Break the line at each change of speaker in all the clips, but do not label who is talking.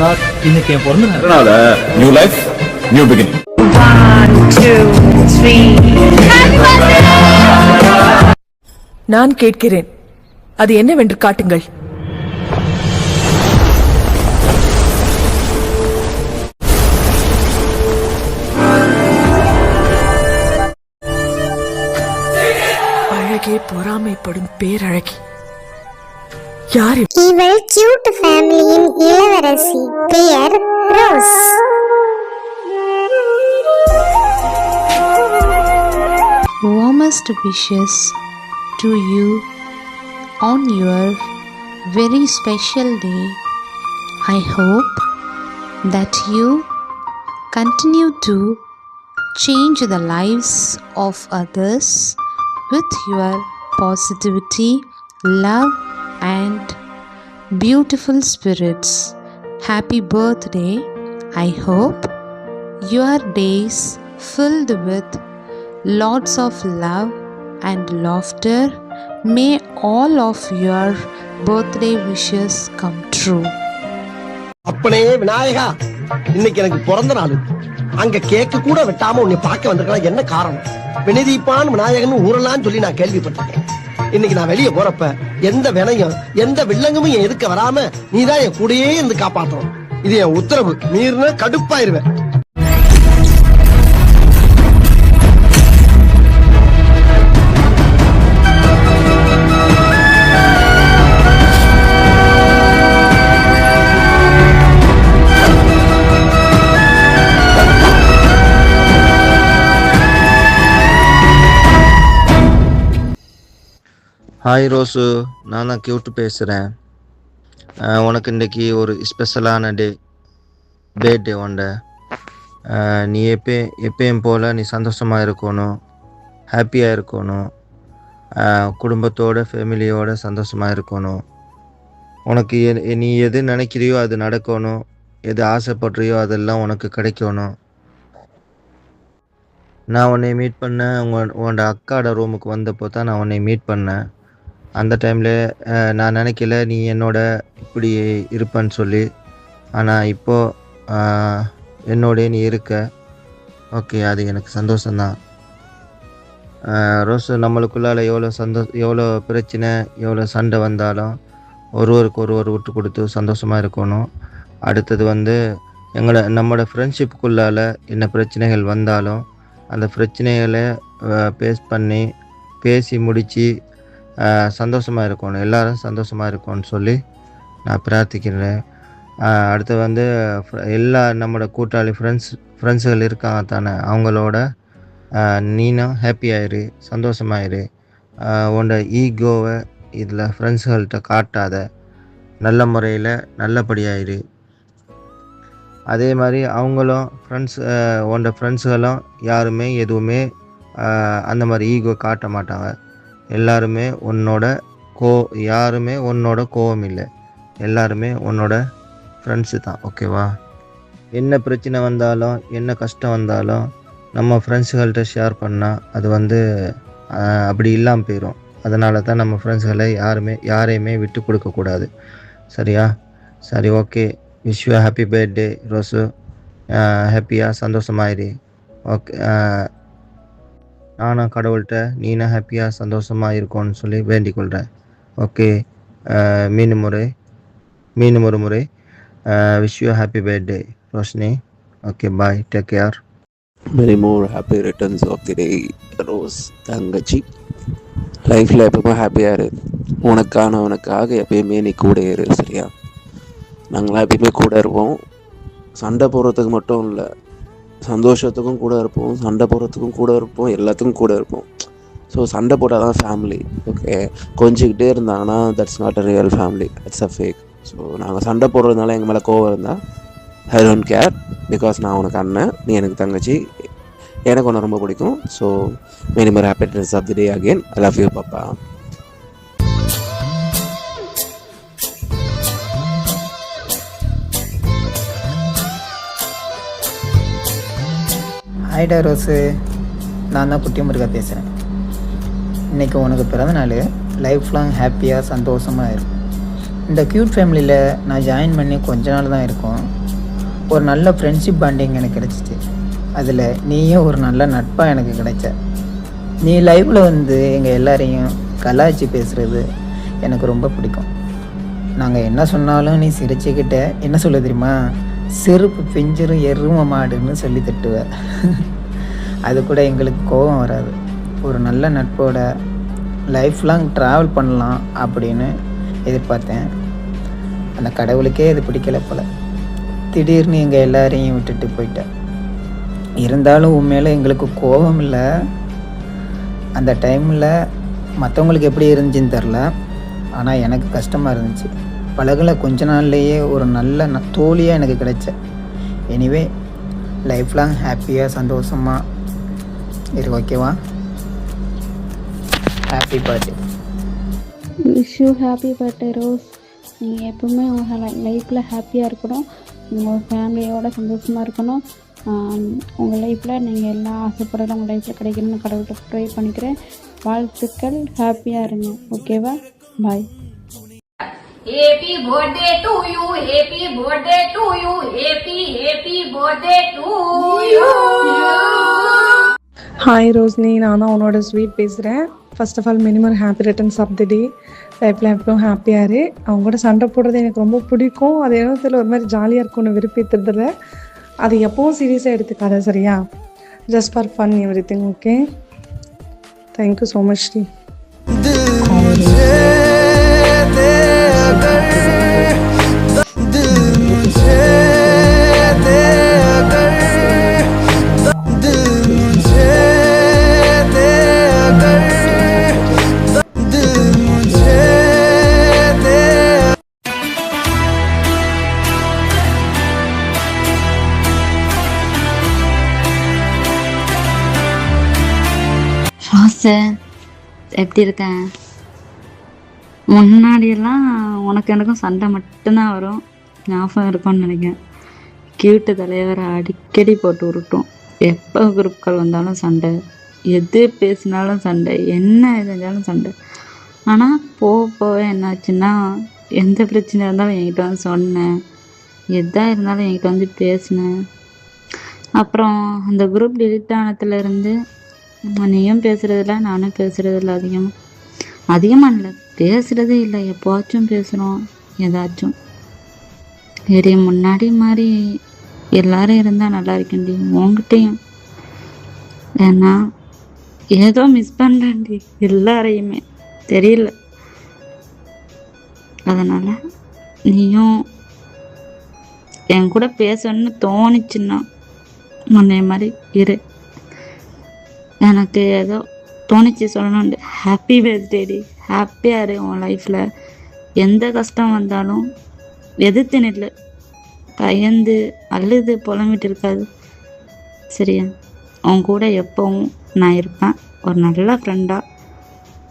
நாள் இன்னைக்கு என் பிறந்த நாள்.
அதனால நியூ லைஃப் நியூ பிகினிங்.
1 2 3
நான் கேட்கிறேன், அது என்னவென்று காட்டுங்கள். அழகே பொறாமைப்படும் பேரழகி யார்?
இவள் கியூட் ஃபேமிலியின் இளவரசி, பெயர் rose.
Warmest wishes to you on your very special day. I hope that you continue to change the lives of others with your positivity, love and beautiful spirits. Happy birthday. I hope your days filled with lots of love and laughter. May all of your birthday wishes come true.
அப்பனே விநாயகா, இன்னைக்கு எனக்கு பிறந்த நாள். அங்க கேக்கு கூட வெட்டாம உன்னை பார்க்க வந்திருக்கலாம். என்ன காரணம்? வினதீப்பான் விநாயகன் ஊரெல்லாம் சொல்லி நான் கேள்விப்பட்டிருக்கேன். இன்னைக்கு நான் வெளியே போறப்ப எந்த வினையும் எந்த வில்லங்கமும் என் எதுக்க வராம நீதான் என் கூடயே இருந்து காப்பாற்றணும். இது என் உத்தரவு. மீறின கடுப்பாயிருவேன்.
ஹாய் ரோஸு, நான் தான் கியூட்டு பேசுகிறேன். உனக்கு இன்றைக்கி ஒரு ஸ்பெஷலான பர்த்டே உண்ட. நீ எப்பயும் போல் நீ சந்தோஷமாக இருக்கணும், ஹாப்பியாக இருக்கணும், குடும்பத்தோட ஃபேமிலியோட சந்தோஷமாக இருக்கணும். உனக்கு நீ எது நினைக்கிறியோ அது நடக்கணும், எது ஆசைப்படுறியோ அதெல்லாம் உனக்கு கிடைக்கணும். நான் உன்னை மீட் பண்ணேன் உன்னோட அக்காவோட ரூமுக்கு வந்தப்போ தான் நான் உன்னை மீட் பண்ணேன். அந்த டைமில் நான் நினைக்கல நீ என்னோட இப்படி இருப்பேன்னு சொல்லி. ஆனால் இப்போது என்னோடய நீ இருக்க. ஓகே, அது எனக்கு சந்தோஷந்தான். ரோஸு, நம்மளுக்குள்ளால் எவ்வளோ பிரச்சனை எவ்வளோ சண்டை வந்தாலும் ஒருவருக்கு ஒருவர் விட்டு கொடுத்து சந்தோஷமாக இருக்கணும். அடுத்தது நம்மளோட ஃப்ரெண்ட்ஷிப்புக்குள்ளால் என்ன பிரச்சனைகள் வந்தாலும் அந்த பிரச்சனைகளை பேசி முடித்து சந்தோஷமாக இருக்கணும், எல்லோரும் சந்தோஷமாக இருக்கணும்னு சொல்லி நான் பிரார்த்திக்கிறேன். அடுத்து எல்லா நம்மளோட கூட்டாளி ஃப்ரெண்ட்ஸுகள் இருக்காங்க தானே, அவங்களோட நீனும் ஹாப்பியாயிரு, சந்தோஷமாயிரு. உன்னோட ஈகோவை இதில் ஃப்ரெண்ட்ஸுகள்கிட்ட காட்டாத, நல்ல முறையில் நல்லபடியாயிரு. அதே மாதிரி அவங்களும் உன்னோட ஃப்ரெண்ட்ஸுகளும் யாருமே எதுவுமே அந்த மாதிரி ஈகோ காட்ட மாட்டாங்க. எல்லாருமே யாருமே உன்னோட கோவம் இல்லை, எல்லாருமே உன்னோட ஃப்ரெண்ட்ஸு தான். ஓகேவா? என்ன பிரச்சனை வந்தாலும் என்ன கஷ்டம் வந்தாலும் நம்ம ஃப்ரெண்ட்ஸுகள்கிட்ட ஷேர் பண்ணால் அது அப்படி இல்லாமல் போயிடும். அதனால தான் நம்ம ஃப்ரெண்ட்ஸுகளை யாரையுமே விட்டு கொடுக்கக்கூடாது. சரியா? சரி, okay. Wish you happy birthday rose. ஹாப்பியாக சந்தோஷமாயிரு. ஓகே, நானும் கடவுள்கிட்ட நீனும் ஹாப்பியாக சந்தோஷமாக இருக்கும்னு சொல்லி வேண்டிக் கொள்கிறேன். ஓகே, மீண்டும் ஒரு முறை wish you happy birthday Roshini. Okay, bye, take care.
Many more happy returns of the day Rose தங்கச்சி. லைஃப்பில் எப்பவுமே ஹாப்பியாக இரு. உனக்காக எப்பயுமே நீ கூட இரு. சரியா? நாங்களாம் எப்பயுமே கூட இருப்போம். சண்டை போடுறதுக்கு மட்டும் இல்லை, சந்தோஷத்துக்கும் கூட இருப்போம், சண்டை போடுறதுக்கும் கூட இருப்போம், எல்லாத்துக்கும் கூட இருப்போம். ஸோ சண்டை போட்டால் தான் ஃபேமிலி. ஓகே, கொஞ்சிக்கிட்டே இருந்தாங்கன்னா that's not a real family, it's a fake. So நாங்கள் சண்டை போடுறதுனால எங்கள் மேலே கோவம் இருந்தால் ஐ டோன்ட் கேர், பிகாஸ் நான் உனக்கு அண்ணன், நீ எனக்கு தங்கச்சி, எனக்கு ஒன்று ரொம்ப பிடிக்கும். So many more happy returns of the day again. I love you பாப்பா.
ஹாய்டா ரோஸு, நான் தான் குட்டி முருகா பேசுகிறேன். இன்றைக்கி உனக்கு பிறந்த நாள். லைஃப் லாங் ஹாப்பியாக சந்தோஷமாக இருக்கும். இந்த க்யூட் ஃபேமிலியில் நான் ஜாயின் பண்ணி கொஞ்ச நாள் தான் இருக்கும். ஒரு நல்ல ஃப்ரெண்ட்ஷிப் பாண்டிங் எனக்கு கிடச்சிச்சு. அதில் நீயும் ஒரு நல்ல நட்பாக எனக்கு கிடைச்ச. நீ லைவில் வந்து எங்கள் எல்லாரையும் கலாய்ச்சி பேசுகிறது எனக்கு ரொம்ப பிடிக்கும். நாங்கள் என்ன சொன்னாலும் நீ சிரிச்சுக்கிட்ட என்ன சொல்ல தெரியுமா, செருப்பு பிஞ்சிரும் எரும மாடுன்னு சொல்லி திட்டுவ. அது கூட எங்களுக்கு கோபம் வராது. ஒரு நல்ல நட்போட லைஃப் லாங் ட்ராவல் பண்ணலாம் அப்படின்னு எதிர்பார்த்தேன். அந்த கடவுளுக்கே இது பிடிக்கல போல. திடீர்னு எங்கள் எல்லாரையும் விட்டுட்டு போயிட்டேன். இருந்தாலும் உண்மையில எங்களுக்கு கோபம் இல்லை. அந்த டைமில் மற்றவங்களுக்கு எப்படி இருந்துச்சுன்னு தெரில, ஆனால் எனக்கு கஷ்டமாக இருந்துச்சு. பழகல கொஞ்ச நாள்லேயே ஒரு நல்ல தோழியாக எனக்கு கிடைச்ச. எனிவே லைஃப் லாங் ஹாப்பியாக சந்தோஷமாக இரு, ஓகேவா? Happy birthday.
Wish you happy birthday rose. நீங்கள் எப்பவுமே உங்கள் லைஃப்பில் ஹாப்பியாக இருக்கணும், உங்கள் ஃபேமிலியோட சந்தோஷமாக இருக்கணும். உங்கள் லைஃப்பில் நீங்கள் எல்லாம் ஆசைப்படுறது உங்கள் லைஃப்பில் கிடைக்கணும்னு கடவுள்கிட்ட ப்ரே பண்ணிக்கிறேன். வாழ்த்துக்கள், ஹாப்பியாக இருங்க, ஓகேவா? பாய்.
Happy birthday to you, happy birthday to you, happy birthday to you.
Hi Roshni, நான் தான் உன்னோட ஸ்வீட் பேசுகிறேன். First of all many more happy returns of the day. லைஃப்பில் எப்பவும் ஹாப்பியாக இரு. அவங்க கூட சண்டை போடுறது எனக்கு ரொம்ப பிடிக்கும். அது என்னத்தில் ஒரு மாதிரி ஜாலியாக இருக்கும்னு விருப்பத்துறதில்ல. அது எப்பவும் சீரியஸாக எடுத்துக்காத, சரியா? Just for fun everything, okay? Thank you so much டி.
ரோஸு, எப்படி இருக்கேன்? முன்னாடியெல்லாம் உனக்கு எனக்கும் சண்டை மட்டும்தான் வரும், ஞாபகம் இருக்கும்னு நினைக்கிறேன். கியூட்டு தலைவரை அடிக்கடி போட்டு உருட்டும். எப்போ குரூப் கால் வந்தாலும் சண்டை, எது பேசினாலும் சண்டை, என்ன செஞ்சாலும் சண்டை. ஆனால் போக போக என்னாச்சுன்னா, எந்த பிரச்சனை இருந்தாலும் என்கிட்ட வந்து சொன்னேன், எதாக இருந்தாலும் என்கிட்ட வந்து பேசினேன். அப்புறம் அந்த குரூப் டிலீட் ஆனதுலேருந்து நீயும் பேசுகிறதில்ல, நானும் பேசுகிறதில்ல. அதிகமாக இல்லை, பேசுகிறதே இல்லை. எப்போச்சும் பேசுகிறோம் ஏதாச்சும். சரி, முன்னாடி மாதிரி எல்லாரும் இருந்தால் நல்லா இருக்கேன்டி, உங்ககிட்டையும். ஏன்னா ஏதோ மிஸ் பண்ணுறேன்டி எல்லாரையுமே, தெரியல. அதனால் நீயும் என் கூட பேசணும்னு தோணுச்சுன்னா முன்னைய மாதிரி இரு. எனக்கு ஏதோ தோணிச்சு சொல்லணும்னு. ஹாப்பி பர்த்டேடி, ஹாப்பியாக இரு. உன் லைஃப்பில் எந்த கஷ்டம் வந்தாலும் எதிர்த்து நில்லு, பயந்து அழுது புலம்பிட்டு இருக்காது, சரியா? உன் கூட எப்பவும் நான் இருப்பேன். ஒரு நல்ல ஃப்ரெண்டாக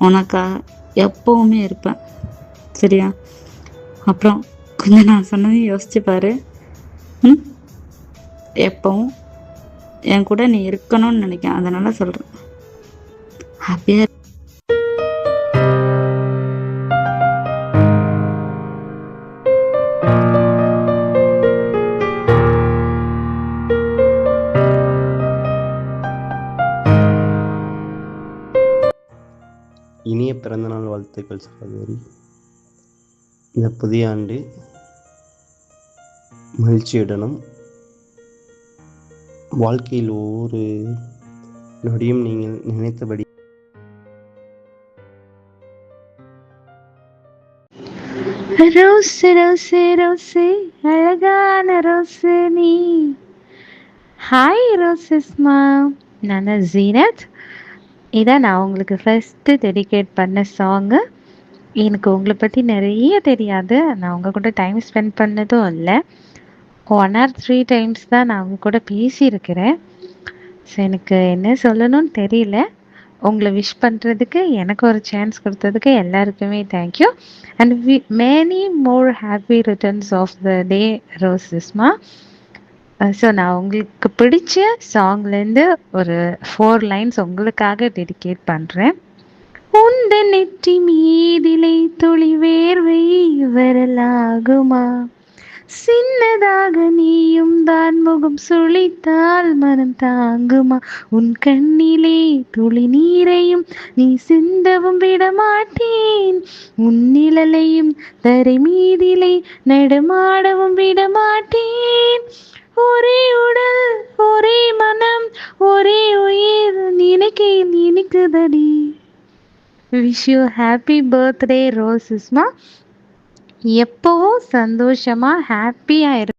உனக்காக எப்போவுமே இருப்பேன், சரியா? அப்புறம் கொஞ்சம் நான் சொன்னதையும் யோசிச்சு பாரு. எப்பவும் என் கூட நீ இருக்கணும்னு நினைக்கிறேன், அதனால சொல்கிறேன். ஹாப்பியாக
இனிய பிறந்தநாள் வாழ்த்துக்கள் சகோதரி. இந்த புதிய ஆண்டு மகிழ்ச்சியுடனும் வாழ்க்கையில் ஒவ்வொரு நொடியும் நீங்கள் நினைத்தபடி.
ரோஸு ரோஸு ரோஸு அழகான ரோஸு நீ. ஹாய் ரோசஸ்மா, நான் ஜீனத். இதான் நான் உங்களுக்கு ஃபஸ்ட்டு டெடிகேட் பண்ண சாங்கு. எனக்கு உங்களை பற்றி நிறைய தெரியாது, நான் உங்கள் கூட டைம் ஸ்பெண்ட் பண்ணதும் இல்லை. 1 or 3 times தான் நான் உங்கள் கூட பேசியிருக்கிறேன். ஸோ எனக்கு என்ன சொல்லணும்னு தெரியல. உங்களை விஷ் பண்ணுறதுக்கு எனக்கு ஒரு சான்ஸ் கொடுத்ததுக்கு எல்லாருக்குமே thank you. And many more happy returns of the day ரோசஸ்மா. ஸோ நான் உங்களுக்கு பிடிச்ச சாங்லேருந்து ஒரு 4 lines உங்களுக்காக டெடிகேட் பண்ணுறேன். உந்த நெற்றி மீதிலை துளி வேர்வை வரலாகுமா? சின்னதாக நீயும் தான் முகம் சுளித்தால் மனம் தாங்குமா? உன் கண்ணிலே துளி நீரையும் நீ சிந்தவும் விடமாட்டேன். உன் நிழலையும் தரை மீதிலே நடமாடவும் விடமாட்டேன். ஒரே உடல் ஒரே மனம் ஒரே உயிர் நினைக்கையில் இனிக்குதடி. விஷ் யூ ஹாப்பி பர்த்டே ரோசஸ்மா. எப்பவும் சந்தோஷமா ஹாப்பியா இரு.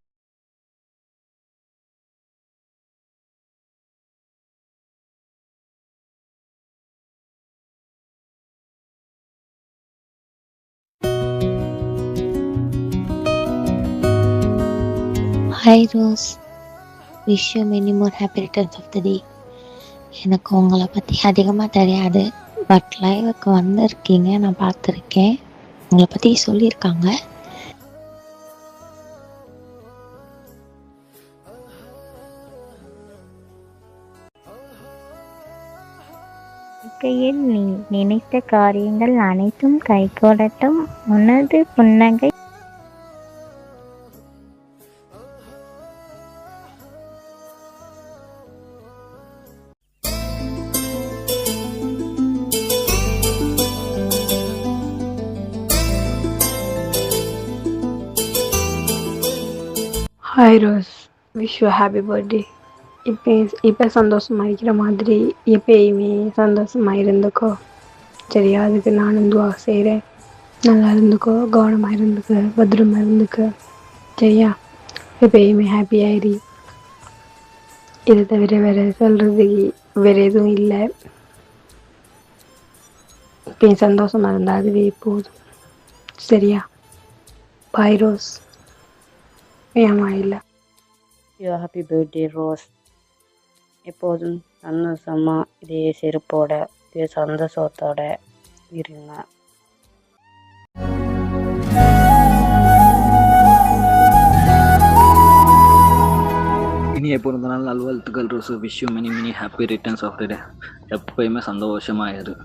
Hi Rose, wish you many more happy returns of the day. எனக்கு உங்களை பற்றி அதிகமாக தெரியாது, பட் லைவுக்கு வந்திருக்கீங்க, நான் பார்த்துருக்கேன், உங்களை பற்றி சொல்லியிருக்காங்க.
வாழ்க்கையில் நீ நினைத்த காரியங்கள் அனைத்தும் கைகூடட்டும். உனது புன்னகை
hi Rose, wish you happy birthday. இப்போ சந்தோஷமாக இருக்கிற மாதிரி எப்பயுமே சந்தோஷமாக இருந்துக்கோ, சரியா? அதுக்கு நானும் துவா செய்கிறேன். நல்லா இருந்துக்கோ, கவனமாக இருந்துக்க, பத்திரமா இருந்துக்க, சரியா? எப்பயுமே ஹாப்பியாயிரி. இதை தவிர வேறு சொல்கிறதுக்கு வேறு எதுவும் இல்லை. இப்போ சந்தோஷமாக இருந்தால் அதுவே போதும், சரியா? பாய் ரோஸ். ஏமா இல்லை.
Happy birthday rose. எப்போதும் சந்தோஷமாக இதே செருப்போட இதே சந்தோஷத்தோட இருங்க.
இனிய பிறந்தநாள் நல்வாழ்த்துக்கள் Rose. Wish you many happy returns of the day. எப்போயுமே சந்தோஷமாக இரு.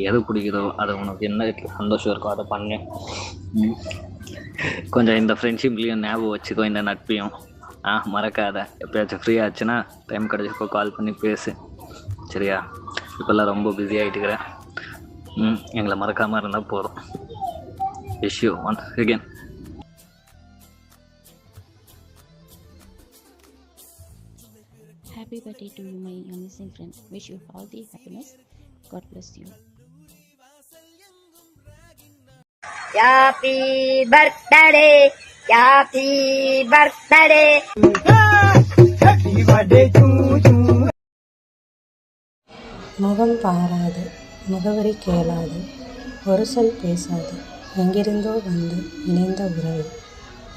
எது பிடிக்குதோ அதை உனக்கு என்ன சந்தோஷம் இருக்கோ அதை பண்ணு. கொஞ்சம் இந்த ஃப்ரெண்ட்ஷிப்லேயும் ஞாபகம் வச்சுக்கோ, இந்த நட்பையும் மறக்காத. எப்போயாச்சும் ஃப்ரீ ஆச்சுன்னா டைம் கிடச்சிக்கோ, கால் பண்ணி பேசு, சரியா? இப்போல்லாம் ரொம்ப பிஸி ஆகிட்டுக்கிறேன். எங்களை மறக்காமல் இருந்தால் போதும். Wish you once again.
Happy birthday to you, my amazing friend. Wish you all the happiness. God bless you.
Happy birthday, happy birthday. Happy birthday to you.
முகம் பாராது, முகவரி கேளாது, ஒரு சொல் பேசாது, எங்கிருந்தோ வந்து இணைந்த உறவு.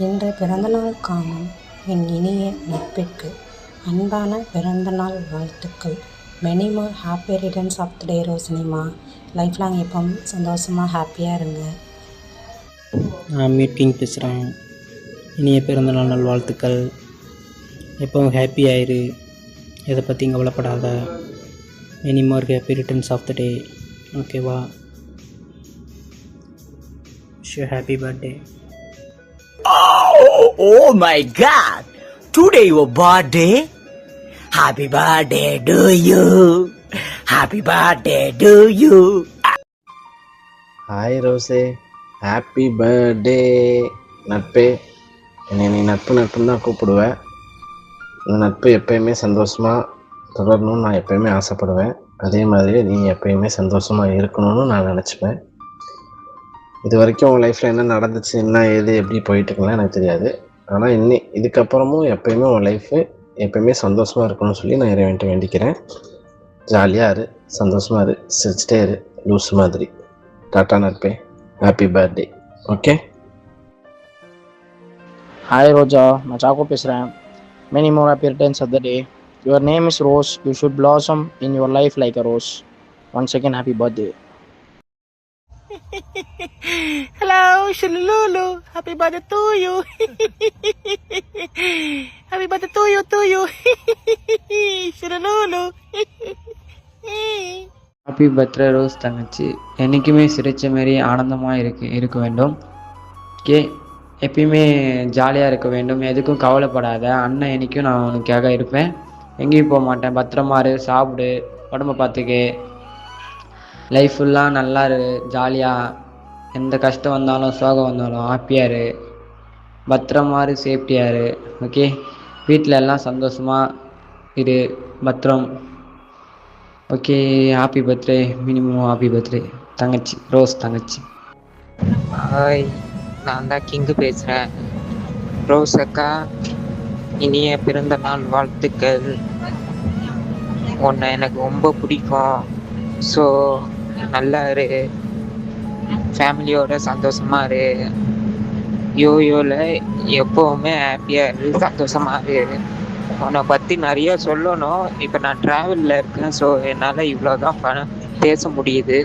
இன்று பிறந்தநாள் காணும் என் இனிய நட்பிற்கு அன்பான பிறந்தநாள் வாழ்த்துக்கள். Many more happy returns of the day ரோசினிமா. லைஃப் லாங் எப்பவும் சந்தோஷமாக ஹாப்பியாக இருங்க.
நான் மீட்டிங் பேசுகிறேன். இனிய பிறந்தநாள் நல் வாழ்த்துக்கள். எப்பவும் ஹாப்பி ஆயிரு, எதை பற்றியும் கவலைப்படாத. Many more happy returns of the day, ஓகேவா? Wish you happy birthday.
Oh my God! Today your birthday? Happy birthday to you! Happy birthday to you!
Hi ரோஸே, ஹாப்பி பர்த்டே. நட்பே, என்னை நீ நட்புன்னு தான் கூப்பிடுவேன். இந்த நட்பு எப்பயுமே சந்தோஷமாக தொடரணும்னு நான் எப்பயுமே ஆசைப்படுவேன். அதே மாதிரி நீ எப்பயுமே சந்தோஷமாக இருக்கணும்னு நான் நினச்சிப்பேன். இது வரைக்கும் உன் லைஃப்பில் என்ன நடந்துச்சு, என்ன ஏது, எப்படி போயிட்டுருக்கலாம் எனக்கு தெரியாது. ஆனால் இதுக்கப்புறமும் எப்பயுமே உன் லைஃபு எப்பயுமே சந்தோஷமாக இருக்கணும்னு சொல்லி நான் இறைவன்ட்டு வேண்டிக்கிறேன். ஜாலியாக இரு, சந்தோஷமாக இரு, சிரிச்சிட்டே இரு, லூஸ் மாதிரி. டாட்டா நட்பே, happy birthday. Okay.
Hi Roja, நான் சாக்கோ பேசுகிறேன். Many more happy returns of the day. Your name is Rose. You should blossom in your life like a rose. Once again, happy birthday.
Hello, Shululu. Happy birthday to you. Happy birthday to you. Shululu.
Happy birthday rose தங்கச்சி. என்றைக்குமே சிரித்த மாரி ஆனந்தமாக இருக்க வேண்டும். Okay, எப்பயுமே ஜாலியாக இருக்க வேண்டும். எதுக்கும் கவலைப்படாத. அண்ணன் என்றைக்கும் நான் உனக்காக இருப்பேன். எங்கேயும் போக மாட்டேன். பத்திரமா இரு, சாப்பிடு, உடம்ப பார்த்துக்கு. லைஃப் ஃபுல்லாக நல்லா இரு, ஜாலியாக. எந்த கஷ்டம் வந்தாலும் சோகம் வந்தாலும் ஹாப்பியாக இரு. பத்திரமா இரு, சேஃப்டியாக இரு. ஓகே, வீட்டில் எல்லாம் சந்தோஷமாக இரு. பத்திரம். Okay, happy birthday minimum. Happy birthday தங்கச்சி, ரோஸ் தங்கச்சி.
ஹாய், நான் தான் கிங்கு பேசுகிறேன். ரோஸ் அக்கா, இனிய பிறந்த நாள் வாழ்த்துக்கள். உன்னை எனக்கு ரொம்ப பிடிக்கும். ஸோ நல்லா இரு, ஃபேமிலியோட சந்தோஷமா இரு. யோயோவில் எப்போவுமே ஹாப்பியாக இரு, சந்தோஷமாக இரு. உன்னை பற்றி நிறைய சொல்லணும். இப்போ நான் ட்ராவலில் இருக்கேன். ஸோ என்னால் இவ்வளோ தான் பேச முடியுது.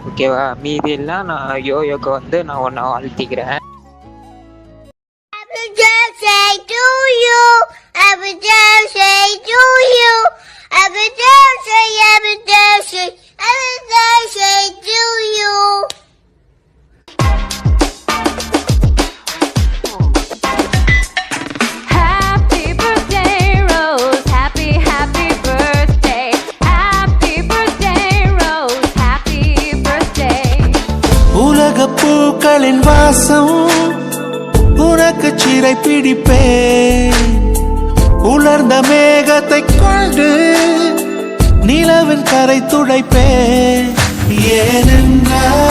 ஓகேவா? மீதி எல்லாம் நான் யோயோக்கு வந்து நான் உன்னை வாழ்த்திக்கிறேன்.
Happy birthday to you. Happy birthday to you. Happy birthday, happy birthday, happy birthday to you.
Happy birthday, Rose. Happy, happy birthday. Happy birthday, Rose. Happy birthday.
உலக பூக்களின் வாசம் உனக்கு சிறை பிடிப்பேன். உலர்ந்த மேகத்தை கொண்டு நிலவின் கரை துடைப்பேன். ஏனென்றால்